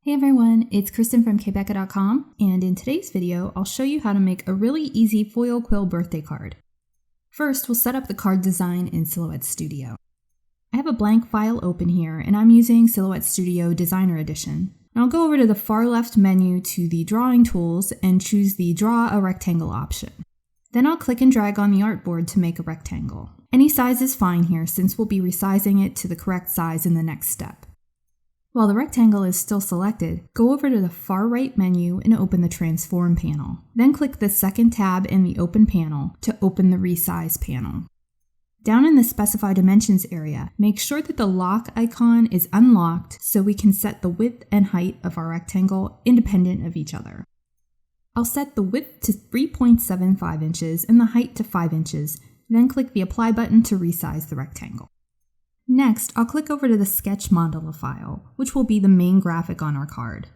Hey everyone, it's Kristen from k.becca.com, and in today's video, I'll show you how to make a really easy foil quill birthday card. First, we'll set up the card design in Silhouette Studio. I have a blank file open here, and I'm using Silhouette Studio Designer Edition. And I'll go over to the far left menu to the drawing tools and choose the Draw a Rectangle option. Then I'll click and drag on the artboard to make a rectangle. Any size is fine here since we'll be resizing it to the correct size in the next step. While the rectangle is still selected, go over to the far right menu and open the Transform panel. Then click the second tab in the Open panel to open the Resize panel. Down in the Specify Dimensions area, make sure that the lock icon is unlocked so we can set the width and height of our rectangle independent of each other. I'll set the width to 3.75 inches and the height to 5 inches, then click the Apply button to resize the rectangle. Next, I'll click over to the Sketch Mandala file, which will be the main graphic on our card.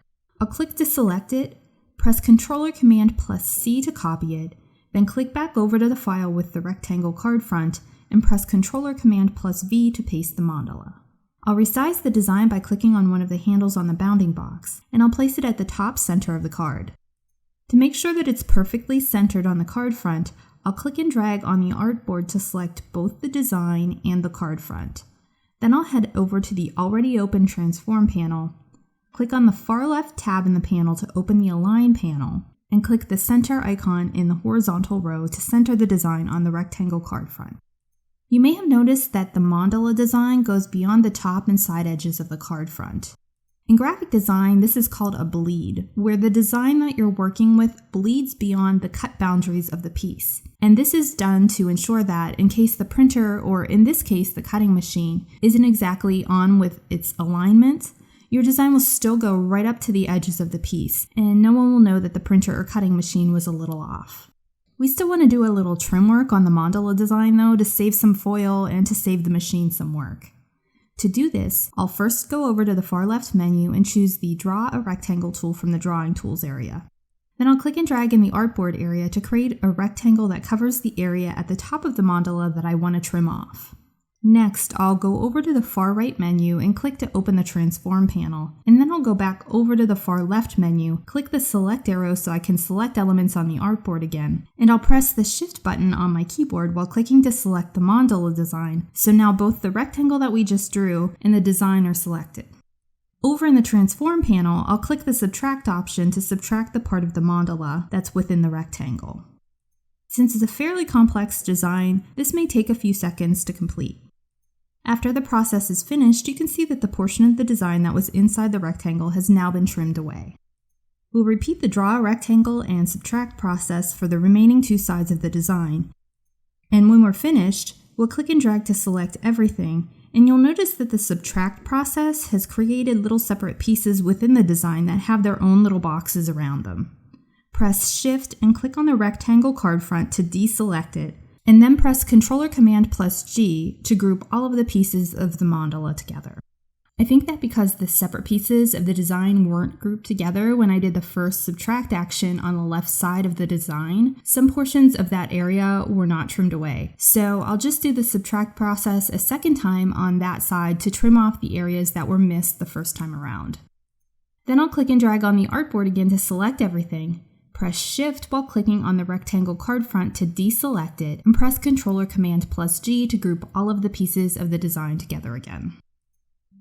I'll click to select it, press Ctrl+Command+C to copy it, then click back over to the file with the rectangle card front and press Ctrl+Command+V to paste the mandala. I'll resize the design by clicking on one of the handles on the bounding box, and I'll place it at the top center of the card. To make sure that it's perfectly centered on the card front, I'll click and drag on the artboard to select both the design and the card front. Then I'll head over to the already open Transform panel, click on the far left tab in the panel to open the Align panel, and click the center icon in the horizontal row to center the design on the rectangle card front. You may have noticed that the mandala design goes beyond the top and side edges of the card front. In graphic design, this is called a bleed, where the design that you're working with bleeds beyond the cut boundaries of the piece. And this is done to ensure that in case the printer, or in this case the cutting machine, isn't exactly on with its alignment, your design will still go right up to the edges of the piece, and no one will know that the printer or cutting machine was a little off. We still want to do a little trim work on the mandala design though to save some foil and to save the machine some work. To do this, I'll first go over to the far left menu and choose the Draw a Rectangle tool from the Drawing Tools area. Then I'll click and drag in the Artboard area to create a rectangle that covers the area at the top of the mandala that I want to trim off. Next, I'll go over to the far right menu and click to open the Transform panel, and then I'll go back over to the far left menu, click the Select arrow so I can select elements on the artboard again, and I'll press the Shift button on my keyboard while clicking to select the mandala design, so now both the rectangle that we just drew and the design are selected. Over in the Transform panel, I'll click the Subtract option to subtract the part of the mandala that's within the rectangle. Since it's a fairly complex design, this may take a few seconds to complete. After the process is finished, you can see that the portion of the design that was inside the rectangle has now been trimmed away. We'll repeat the Draw a Rectangle and Subtract process for the remaining two sides of the design. And when we're finished, we'll click and drag to select everything, and you'll notice that the Subtract process has created little separate pieces within the design that have their own little boxes around them. Press Shift and click on the rectangle card front to deselect it, and then press Ctrl+Command+G to group all of the pieces of the mandala together. I think that because the separate pieces of the design weren't grouped together when I did the first subtract action on the left side of the design, some portions of that area were not trimmed away. So I'll just do the subtract process a second time on that side to trim off the areas that were missed the first time around. Then I'll click and drag on the artboard again to select everything. Press Shift while clicking on the rectangle card front to deselect it, and press Ctrl+Command+G to group all of the pieces of the design together again.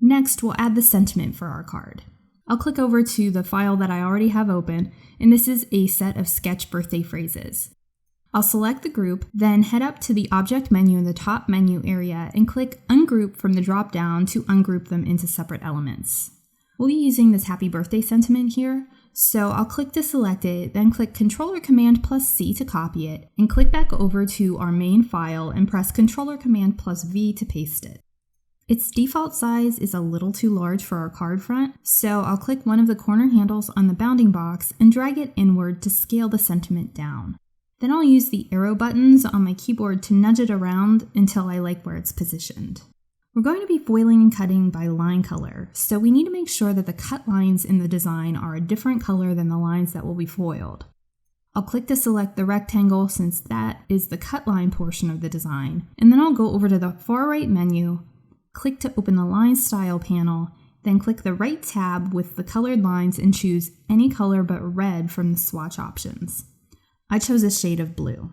Next, we'll add the sentiment for our card. I'll click over to the file that I already have open, and this is a set of sketch birthday phrases. I'll select the group, then head up to the Object menu in the top menu area and click Ungroup from the drop-down to ungroup them into separate elements. We'll be using this happy birthday sentiment here, so I'll click to select it, then click Ctrl+Command+C to copy it, and click back over to our main file and press Ctrl+Command+V to paste it. Its default size is a little too large for our card front, so I'll click one of the corner handles on the bounding box and drag it inward to scale the sentiment down. Then I'll use the arrow buttons on my keyboard to nudge it around until I like where it's positioned. We're going to be foiling and cutting by line color, so we need to make sure that the cut lines in the design are a different color than the lines that will be foiled. I'll click to select the rectangle since that is the cut line portion of the design, and then I'll go over to the far right menu, click to open the Line Style panel, Then click the right tab with the colored lines and choose any color but red from the swatch options. I chose a shade of blue.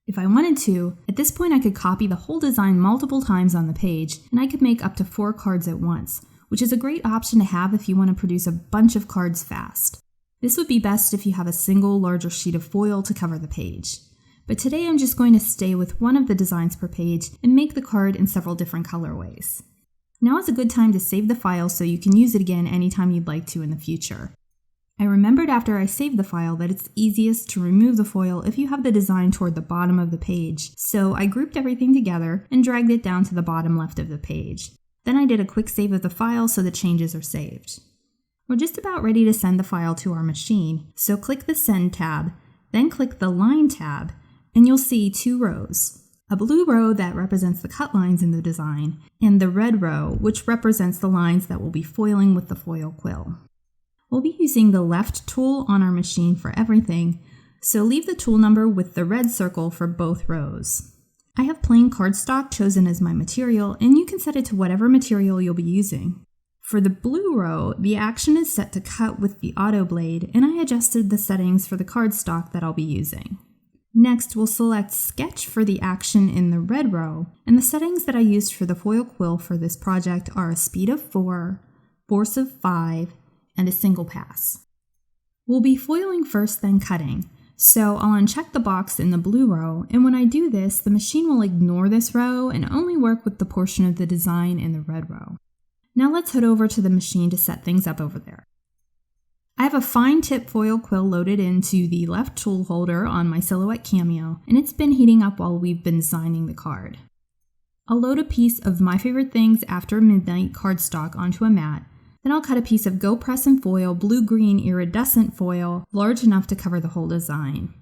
If I wanted to, at this point I could copy the whole design multiple times on the page, and I could make up to 4 cards at once, which is a great option to have if you want to produce a bunch of cards fast. This would be best if you have a single larger sheet of foil to cover the page. But today I'm just going to stay with one of the designs per page and make the card in several different colorways. Now is a good time to save the file so you can use it again anytime you'd like to in the future. I remembered after I saved the file that it's easiest to remove the foil if you have the design toward the bottom of the page, so I grouped everything together and dragged it down to the bottom left of the page. Then I did a quick save of the file so the changes are saved. We're just about ready to send the file to our machine, so click the Send tab, then click the Line tab, and you'll see 2 rows. A blue row that represents the cut lines in the design, and the red row, which represents the lines that we'll be foiling with the foil quill. We'll be using the left tool on our machine for everything, so leave the tool number with the red circle for both rows. I have plain cardstock chosen as my material, and you can set it to whatever material you'll be using. For the blue row, the action is set to cut with the auto blade, and I adjusted the settings for the cardstock that I'll be using. Next, we'll select Sketch for the action in the red row, and the settings that I used for the foil quill for this project are a speed of 4, force of 5, and a single pass. We'll be foiling first, then cutting, so I'll uncheck the box in the blue row, and when I do this, the machine will ignore this row and only work with the portion of the design in the red row. Now let's head over to the machine to set things up over there. I have a fine tip foil quill loaded into the left tool holder on my Silhouette Cameo, and it's been heating up while we've been designing the card. I'll load a piece of My Favorite Things After Midnight cardstock onto a mat, then I'll cut a piece of Go Press and Foil blue-green iridescent foil large enough to cover the whole design.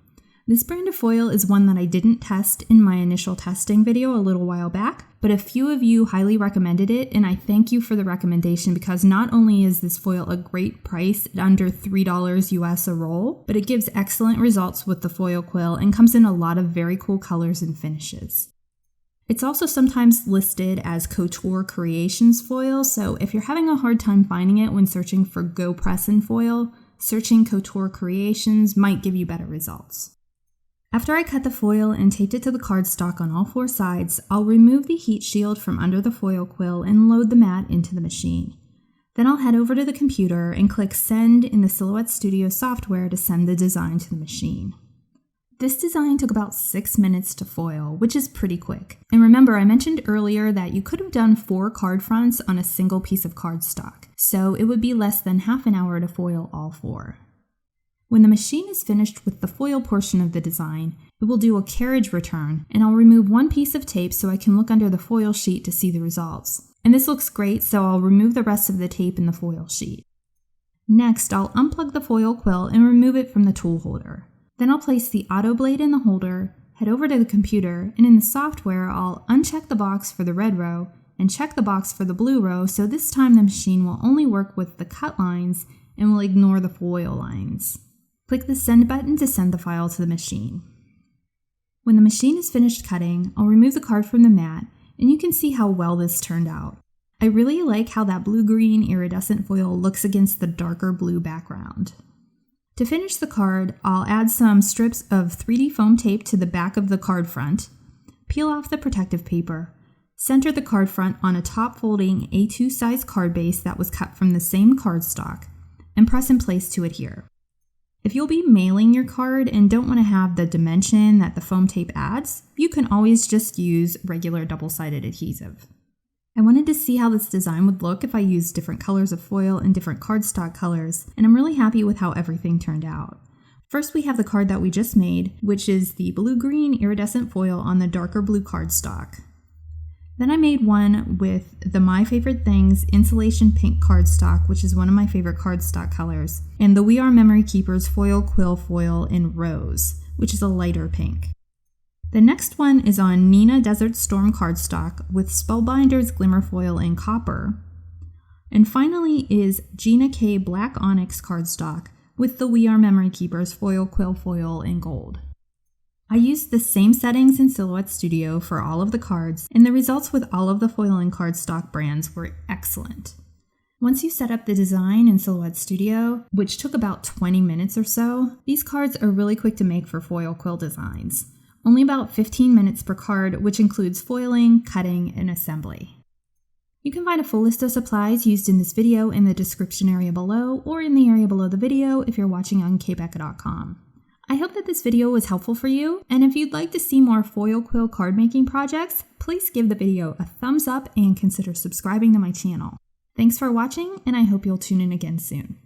This brand of foil is one that I didn't test in my initial testing video a little while back, but a few of you highly recommended it, and I thank you for the recommendation because not only is this foil a great price at under $3 US a roll, but it gives excellent results with the foil quill and comes in a lot of very cool colors and finishes. It's also sometimes listed as Couture Creations foil, so if you're having a hard time finding it when searching for Go Press and Foil, searching Couture Creations might give you better results. After I cut the foil and taped it to the cardstock on all 4 sides, I'll remove the heat shield from under the foil quill and load the mat into the machine. Then I'll head over to the computer and click Send in the Silhouette Studio software to send the design to the machine. This design took about 6 minutes to foil, which is pretty quick. And remember, I mentioned earlier that you could have done 4 card fronts on a single piece of cardstock, so it would be less than half an hour to foil all 4. When the machine is finished with the foil portion of the design, it will do a carriage return, and I'll remove one piece of tape so I can look under the foil sheet to see the results. And this looks great, so I'll remove the rest of the tape in the foil sheet. Next, I'll unplug the foil quill and remove it from the tool holder. Then I'll place the auto blade in the holder, head over to the computer, and in the software I'll uncheck the box for the red row and check the box for the blue row, so this time the machine will only work with the cut lines and will ignore the foil lines. Click the Send button to send the file to the machine. When the machine is finished cutting, I'll remove the card from the mat, and you can see how well this turned out. I really like how that blue-green iridescent foil looks against the darker blue background. To finish the card, I'll add some strips of 3D foam tape to the back of the card front, peel off the protective paper, center the card front on a top-folding A2 size card base that was cut from the same cardstock, and press in place to adhere. If you'll be mailing your card and don't want to have the dimension that the foam tape adds, you can always just use regular double-sided adhesive. I wanted to see how this design would look if I used different colors of foil and different cardstock colors, and I'm really happy with how everything turned out. First, we have the card that we just made, which is the blue-green iridescent foil on the darker blue cardstock. Then I made one with the My Favorite Things Insulation Pink cardstock, which is one of my favorite cardstock colors, and the We Are Memory Keepers Foil Quill foil in Rose, which is a lighter pink. The next one is on Nina Desert Storm cardstock with Spellbinder's Glimmer foil in copper. And finally is Gina K. Black Onyx cardstock with the We Are Memory Keepers Foil Quill foil in gold. I used the same settings in Silhouette Studio for all of the cards, and the results with all of the foil and cardstock brands were excellent. Once you set up the design in Silhouette Studio, which took about 20 minutes or so, these cards are really quick to make for foil quill designs. Only about 15 minutes per card, which includes foiling, cutting, and assembly. You can find a full list of supplies used in this video in the description area below or in the area below the video if you're watching on k.becca.com. I hope that this video was helpful for you, and if you'd like to see more foil quill card making projects, please give the video a thumbs up and consider subscribing to my channel. Thanks for watching, and I hope you'll tune in again soon.